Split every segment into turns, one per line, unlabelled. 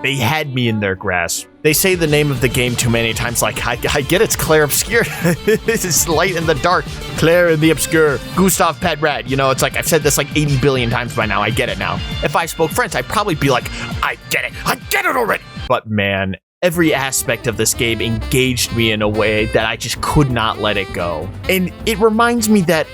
They had me in their grasp. They say the name of the game too many times, like, I get it's Claire Obscure. It's light in the dark. Claire in the Obscure. Gustav Petrad. You know, it's like, I've said this like 80 billion times by now. I get it now. If I spoke French, I'd probably be like, I get it already. But man, every aspect of this game engaged me in a way that I just could not let it go. And it reminds me that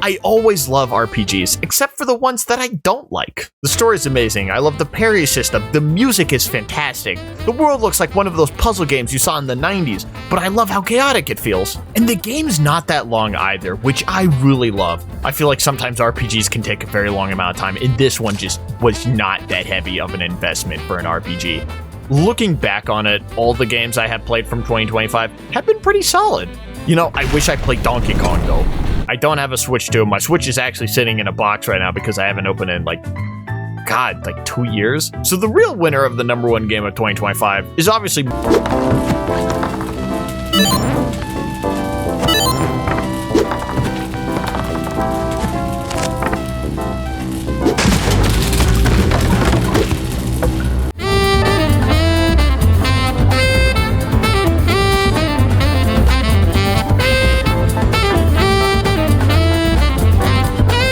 I always love RPGs, except for the ones that I don't like. The story's amazing. I love the parry system. The music is fantastic. The world looks like one of those puzzle games you saw in the 90s, but I love how chaotic it feels. And the game's not that long either, which I really love. I feel like sometimes RPGs can take a very long amount of time, and this one just was not that heavy of an investment for an RPG. Looking back on it, all the games I have played from 2025 have been pretty solid. You know, I wish I played Donkey Kong though. I don't have a Switch 2. My Switch is actually sitting in a box right now because I haven't opened it in like 2 years. So the real winner of the #1 game of 2025 is obviously